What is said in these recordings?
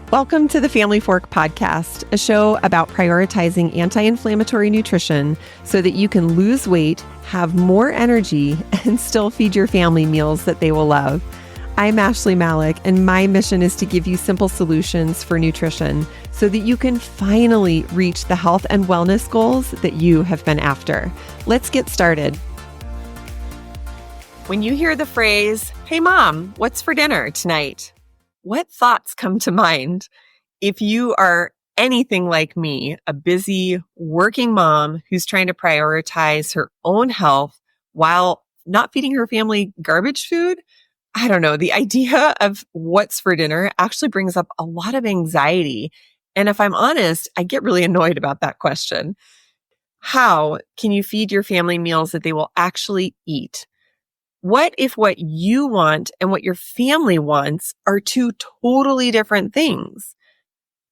Welcome to the Family Fork Podcast, a show about prioritizing anti-inflammatory nutrition so that you can lose weight, have more energy, and still feed your family meals that they will love. I'm Ashley Malik, and my mission is to give you simple solutions for nutrition so that you can finally reach the health and wellness goals that you have been after. Let's get started. When you hear the phrase, "Hey mom, what's for dinner tonight?" what thoughts come to mind? If you are anything like me, a busy working mom who's trying to prioritize her own health while not feeding her family garbage food, I don't know. The idea of what's for dinner actually brings up a lot of anxiety. And if I'm honest, I get really annoyed about that question. How can you feed your family meals that they will actually eat? What if what you want and what your family wants are two totally different things?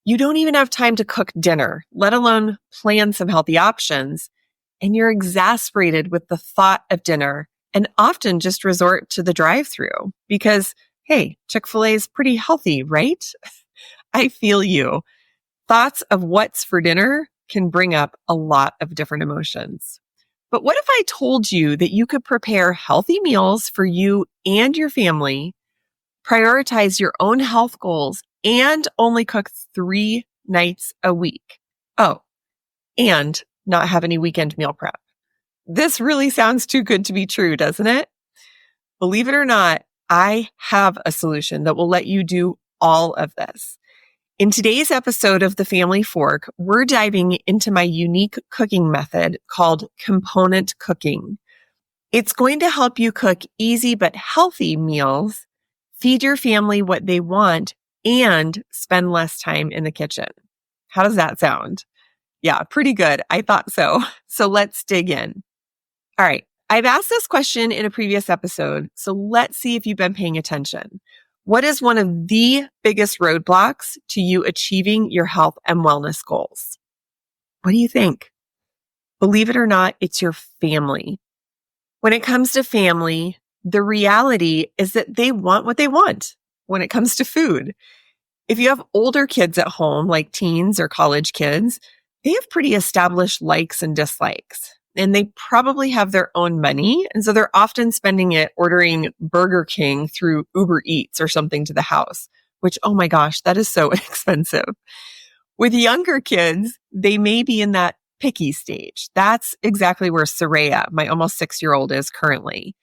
You don't even have time to cook dinner, let alone plan some healthy options, and you're exasperated with the thought of dinner and often just resort to the drive-thru because, hey, Chick-fil-A is pretty healthy, right? I feel you. Thoughts of what's for dinner can bring up a lot of different emotions. But what if I told you that you could prepare healthy meals for you and your family, prioritize your own health goals, and only cook 3 nights a week? Oh, and not have any weekend meal prep. This really sounds too good to be true, doesn't it? Believe it or not, I have a solution that will let you do all of this. In today's episode of The Family Fork, we're diving into my unique cooking method called component cooking. It's going to help you cook easy but healthy meals, feed your family what they want, and spend less time in the kitchen. How does that sound? Yeah, pretty good. I thought so. So let's dig in. All right. I've asked this question in a previous episode, so let's see if you've been paying attention. What is one of the biggest roadblocks to you achieving your health and wellness goals? What do you think? Believe it or not, it's your family. When it comes to family, the reality is that they want what they want when it comes to food. If you have older kids at home, like teens or college kids, they have pretty established likes and dislikes. And they probably have their own money. And so they're often spending it ordering Burger King through Uber Eats or something to the house, which, oh my gosh, that is so expensive. With younger kids, they may be in that picky stage. That's exactly where Soraya, my almost 6-year-old, is currently.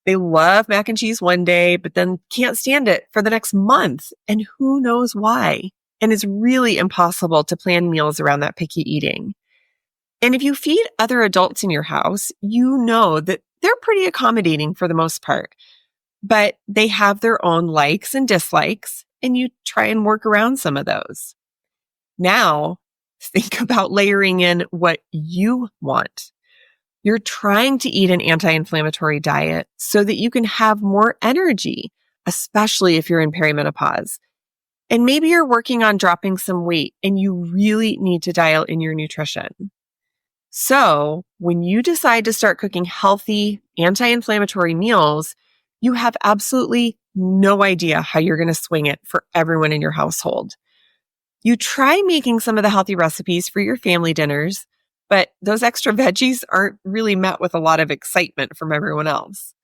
They love mac and cheese one day, but then can't stand it for the next month. And who knows why? And it's really impossible to plan meals around that picky eating. And if you feed other adults in your house, you know that they're pretty accommodating for the most part, but they have their own likes and dislikes, and you try and work around some of those. Now, think about layering in what you want. You're trying to eat an anti-inflammatory diet so that you can have more energy, especially if you're in perimenopause. And maybe you're working on dropping some weight and you really need to dial in your nutrition. So when you decide to start cooking healthy, anti-inflammatory meals, you have absolutely no idea how you're going to swing it for everyone in your household. You try making some of the healthy recipes for your family dinners, but those extra veggies aren't really met with a lot of excitement from everyone else.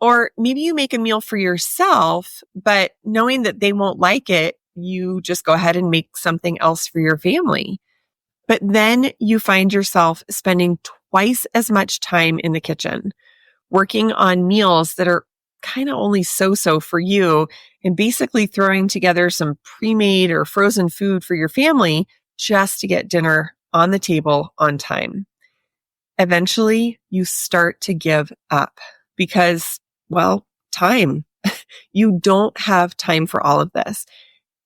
Or maybe you make a meal for yourself, but knowing that they won't like it, you just go ahead and make something else for your family. But then you find yourself spending twice as much time in the kitchen, working on meals that are kind of only so-so for you, and basically throwing together some pre-made or frozen food for your family just to get dinner on the table on time. Eventually, you start to give up because, well, time. You don't have time for all of this.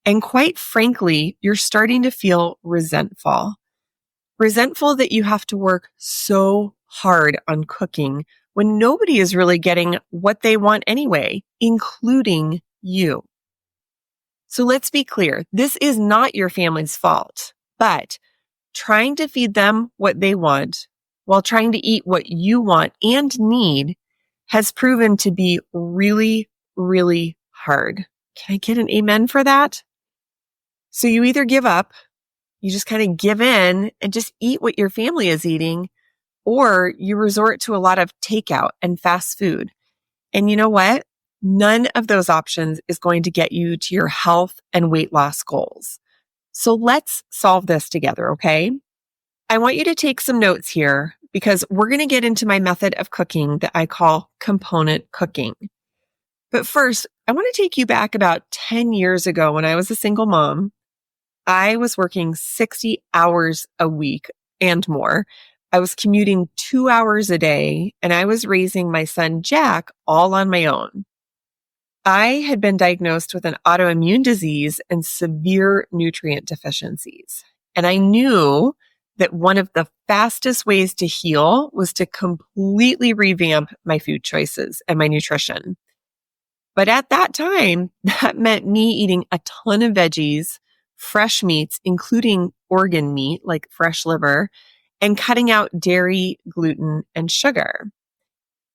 And quite frankly, you're starting to feel resentful. Resentful that you have to work so hard on cooking when nobody is really getting what they want anyway, including you. So let's be clear. This is not your family's fault, but trying to feed them what they want while trying to eat what you want and need has proven to be really, really hard. Can I get an amen for that? So you either give up, you just kind of give in and just eat what your family is eating, or you resort to a lot of takeout and fast food. And you know what? None of those options is going to get you to your health and weight loss goals. So let's solve this together, okay? I want you to take some notes here because we're going to get into my method of cooking that I call component cooking. But first, I want to take you back about 10 years ago when I was a single mom. I was working 60 hours a week and more. I was commuting 2 hours a day, and I was raising my son Jack all on my own. I had been diagnosed with an autoimmune disease and severe nutrient deficiencies. And I knew that one of the fastest ways to heal was to completely revamp my food choices and my nutrition. But at that time, that meant me eating a ton of veggies, fresh meats, including organ meat like fresh liver, and cutting out dairy, gluten, and sugar.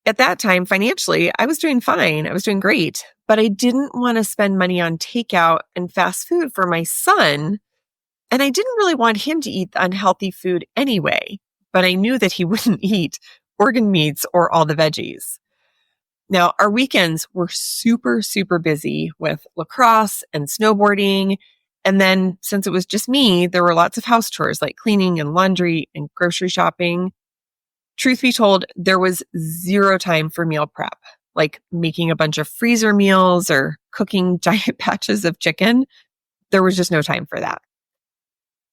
At that time, financially, I was doing fine. I was doing great, but I didn't want to spend money on takeout and fast food for my son. And I didn't really want him to eat unhealthy food anyway, but I knew that he wouldn't eat organ meats or all the veggies. Now, our weekends were super, super busy with lacrosse and snowboarding. And then since it was just me, there were lots of house chores like cleaning and laundry and grocery shopping. Truth be told, there was zero time for meal prep, like making a bunch of freezer meals or cooking giant batches of chicken. There was just no time for that.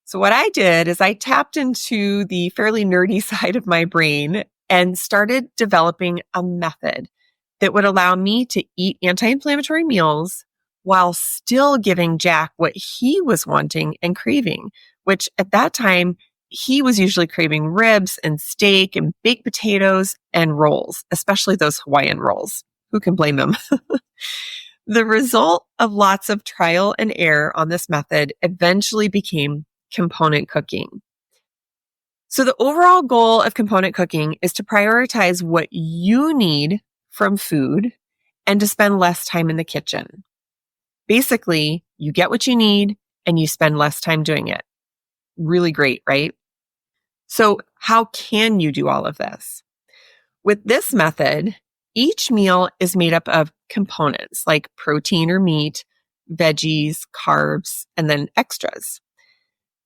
So what I did is I tapped into the fairly nerdy side of my brain and started developing a method that would allow me to eat anti-inflammatory meals while still giving Jack what he was wanting and craving, which at that time, he was usually craving ribs and steak and baked potatoes and rolls, especially those Hawaiian rolls. Who can blame them? The result of lots of trial and error on this method eventually became component cooking. So the overall goal of component cooking is to prioritize what you need from food and to spend less time in the kitchen. Basically, you get what you need and you spend less time doing it. Really great, right? So how can you do all of this? With this method, each meal is made up of components like protein or meat, veggies, carbs, and then extras.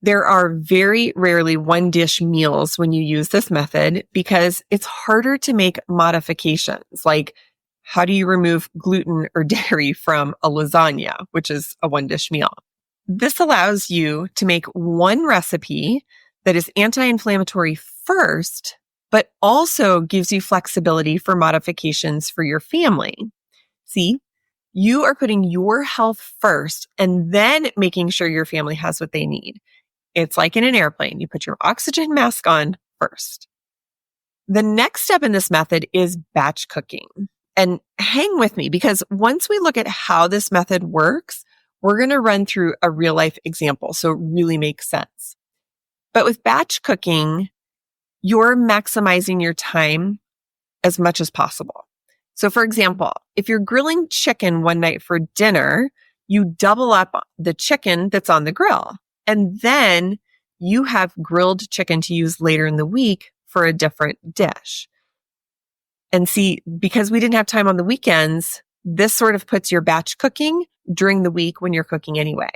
There are very rarely one dish meals when you use this method because it's harder to make modifications. Like, how do you remove gluten or dairy from a lasagna, which is a one dish meal? This allows you to make one recipe that is anti-inflammatory first, but also gives you flexibility for modifications for your family. See, you are putting your health first and then making sure your family has what they need. It's like in an airplane. You put your oxygen mask on first. The next step in this method is batch cooking. And hang with me because once we look at how this method works, we're going to run through a real life example so it really makes sense. But with batch cooking, you're maximizing your time as much as possible. So for example, if you're grilling chicken one night for dinner, you double up the chicken that's on the grill. And then you have grilled chicken to use later in the week for a different dish. And see, because we didn't have time on the weekends, this sort of puts your batch cooking during the week when you're cooking anyway.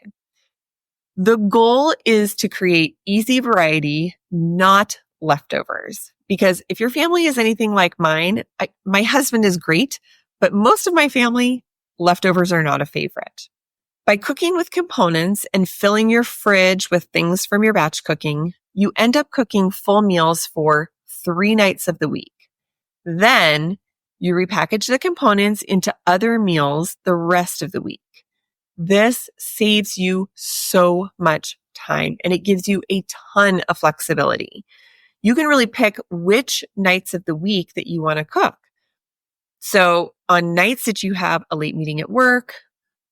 The goal is to create easy variety, not leftovers. Because if your family is anything like mine, my husband is great, but most of my family, leftovers are not a favorite. By cooking with components and filling your fridge with things from your batch cooking, you end up cooking full meals for 3 nights of the week. Then you repackage the components into other meals the rest of the week. This saves you so much time and it gives you a ton of flexibility. You can really pick which nights of the week that you want to cook. So on nights that you have a late meeting at work,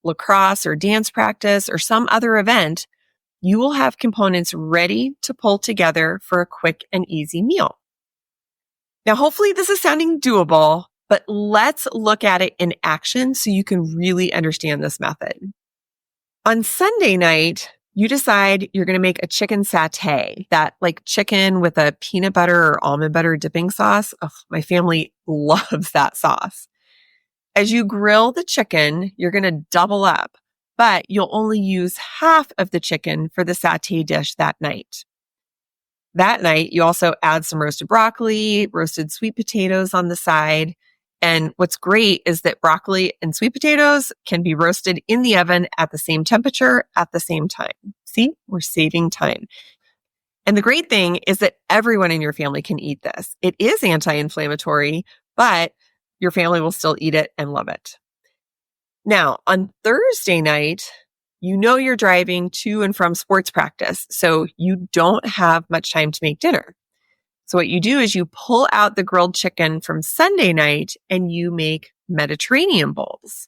lacrosse or dance practice or some other event, you will have components ready to pull together for a quick and easy meal. Now, hopefully this is sounding doable, but let's look at it in action so you can really understand this method. On Sunday night, You decide you're going to make a chicken satay, that like chicken with a peanut butter or almond butter dipping sauce. Oh, my family loves that sauce. As you grill the chicken, you're going to double up, but you'll only use half of the chicken for the satay dish that night. That night, you also add some roasted broccoli, roasted sweet potatoes on the side. And what's great is that broccoli and sweet potatoes can be roasted in the oven at the same temperature at the same time. See, we're saving time. And the great thing is that everyone in your family can eat this. It is anti-inflammatory, but your family will still eat it and love it. Now, on Thursday night, you know you're driving to and from sports practice, so you don't have much time to make dinner. So what you do is you pull out the grilled chicken from Sunday night and you make Mediterranean bowls.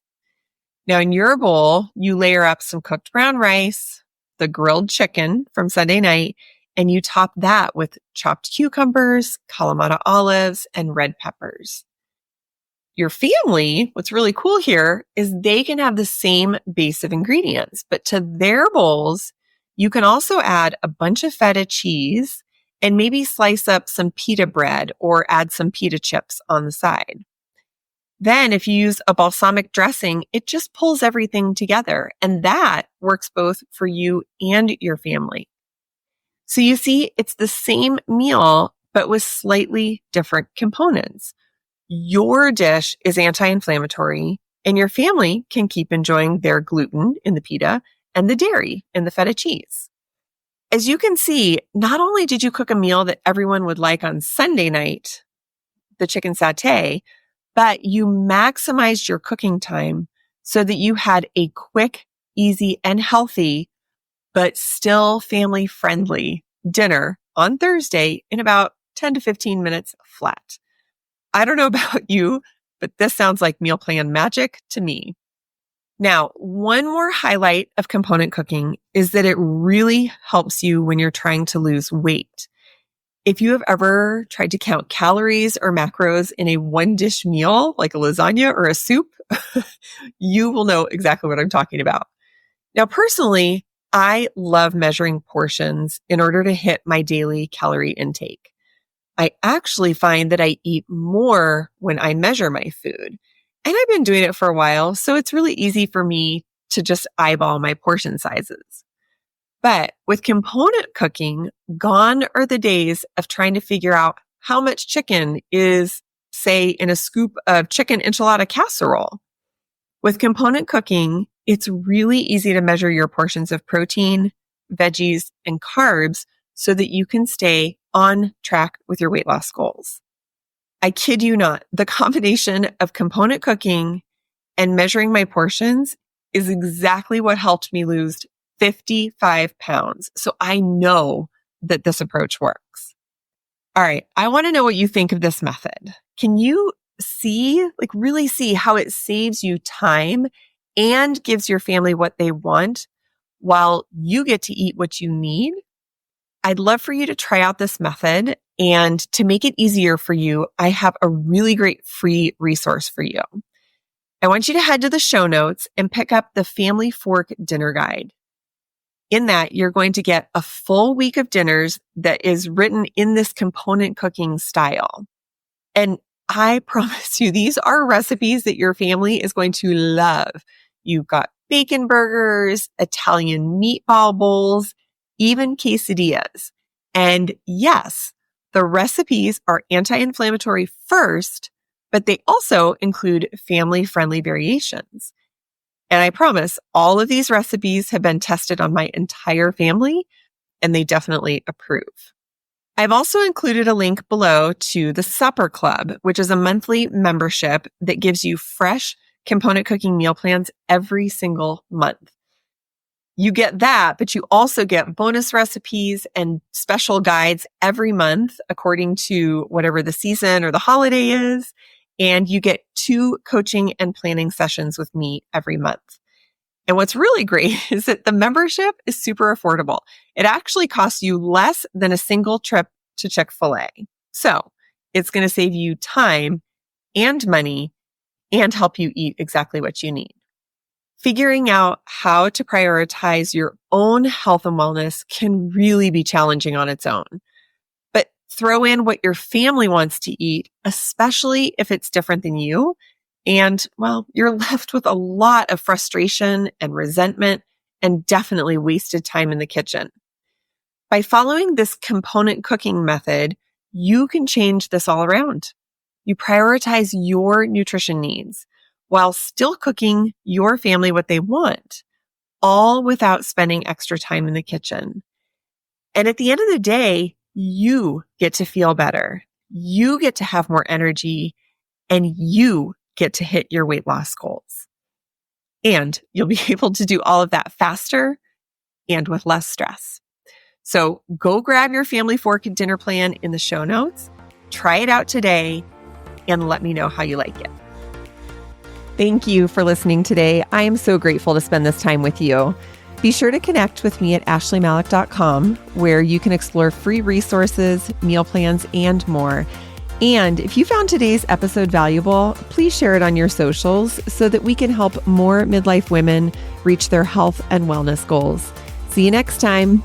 Now, in your bowl, you layer up some cooked brown rice, the grilled chicken from Sunday night, and you top that with chopped cucumbers, Kalamata olives, and red peppers. Your family, what's really cool here is they can have the same base of ingredients, but to their bowls, you can also add a bunch of feta cheese and maybe slice up some pita bread or add some pita chips on the side. Then if you use a balsamic dressing, it just pulls everything together, and that works both for you and your family. So you see, it's the same meal, but with slightly different components. Your dish is anti-inflammatory, and your family can keep enjoying their gluten in the pita and the dairy in the feta cheese. As you can see, not only did you cook a meal that everyone would like on Sunday night, the chicken satay, but you maximized your cooking time so that you had a quick, easy, and healthy, but still family-friendly dinner on Thursday in about 10 to 15 minutes flat. I don't know about you, but this sounds like meal plan magic to me. Now, one more highlight of component cooking is that it really helps you when you're trying to lose weight. If you have ever tried to count calories or macros in a one dish meal, like a lasagna or a soup, you will know exactly what I'm talking about. Now, personally, I love measuring portions in order to hit my daily calorie intake. I actually find that I eat more when I measure my food. And I've been doing it for a while, so it's really easy for me to just eyeball my portion sizes. But with component cooking, gone are the days of trying to figure out how much chicken is, say, in a scoop of chicken enchilada casserole. With component cooking, it's really easy to measure your portions of protein, veggies, and carbs so that you can stay on track with your weight loss goals. I kid you not, the combination of component cooking and measuring my portions is exactly what helped me lose 55 pounds. So I know that this approach works. All right. I want to know what you think of this method. Can you really see how it saves you time and gives your family what they want while you get to eat what you need? I'd love for you to try out this method, and to make it easier for you, I have a really great free resource for you. I want you to head to the show notes and pick up the Family Fork Dinner Guide. In that, you're going to get a full week of dinners that is written in this component cooking style. And I promise you, these are recipes that your family is going to love. You've got bacon burgers, Italian meatball bowls, even quesadillas. And yes, the recipes are anti-inflammatory first, but they also include family-friendly variations. And I promise all of these recipes have been tested on my entire family, and they definitely approve. I've also included a link below to the Supper Club, which is a monthly membership that gives you fresh component cooking meal plans every single month. You get that, but you also get bonus recipes and special guides every month according to whatever the season or the holiday is. And you get 2 coaching and planning sessions with me every month. And what's really great is that the membership is super affordable. It actually costs you less than a single trip to Chick-fil-A. So it's going to save you time and money and help you eat exactly what you need. Figuring out how to prioritize your own health and wellness can really be challenging on its own. But throw in what your family wants to eat, especially if it's different than you. And, well, you're left with a lot of frustration and resentment and definitely wasted time in the kitchen. By following this component cooking method, you can change this all around. You prioritize your nutrition needs while still cooking your family what they want, all without spending extra time in the kitchen. And at the end of the day, you get to feel better. You get to have more energy, and you get to hit your weight loss goals. And you'll be able to do all of that faster and with less stress. So go grab your family fork and dinner plan in the show notes, try it out today, and let me know how you like it. Thank you for listening today. I am so grateful to spend this time with you. Be sure to connect with me at ashleymalik.com, where you can explore free resources, meal plans, and more. And if you found today's episode valuable, please share it on your socials so that we can help more midlife women reach their health and wellness goals. See you next time.